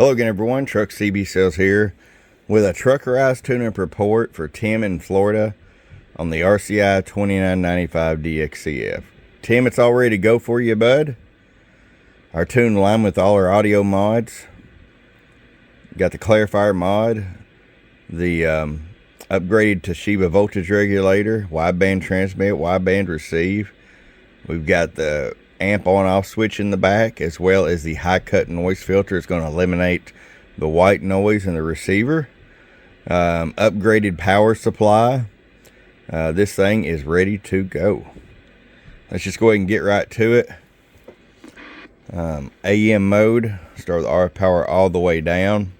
Hello again, everyone. Truck CB Sales here with a truckerized tune-up report for Tim in Florida on the RCI-2995DX CF. Tim, it's all ready to go for you, bud. Our tune line with all our audio mods. Got the clarifier mod, the upgraded Toshiba voltage regulator, wideband transmit, wideband receive. We've got the amp on off switch in the back, as well as the high cut noise filter. It's going to eliminate the white noise in the receiver. Upgraded power supply. This thing is ready to go. Let's just go ahead and get right to it. AM mode, start with RF power all the way down.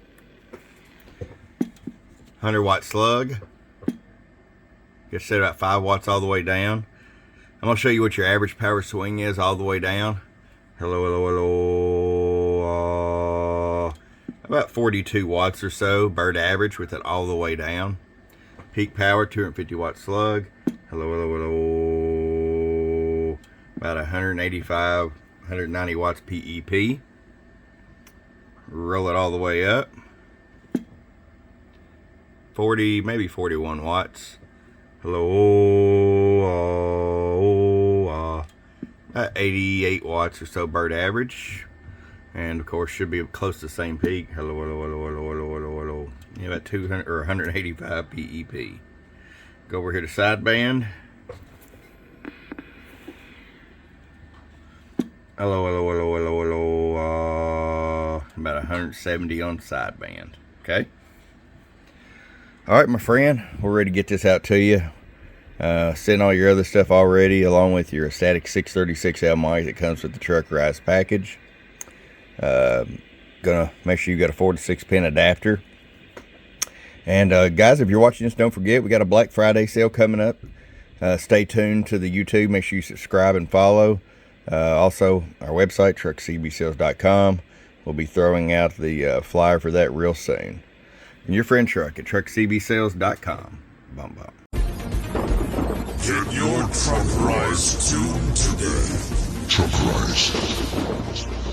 100 watt slug. Get set about 5 watts all the way down. I'm going to show you what your average power swing is all the way down. Hello. About 42 watts or so, bird average with it all the way down. Peak power, 250 watt slug. Hello. About 185, 190 watts PEP. Roll it all the way up. 40, maybe 41 watts. Hello. About 88 watts or so bird average. And of course should be close to the same peak. Hello. Yeah, about 200 or 185 PEP. Go over here to sideband. Hello. About 170 on sideband. Okay. All right, my friend, we're ready to get this out to you. Send all your other stuff already, along with your static 636L mic that comes with the Truckerized package. Gonna make sure you got a 4 to 6 pin adapter. And guys, if you're watching this, don't forget we got a Black Friday sale coming up. Stay tuned to the YouTube. Make sure you subscribe and follow. Also, our website, truckcbsales.com. We'll be throwing out the flyer for that real soon. And your friend Truck at truckcbsales.com. Bum bum. Get your Truckerized tune today. Truckerized.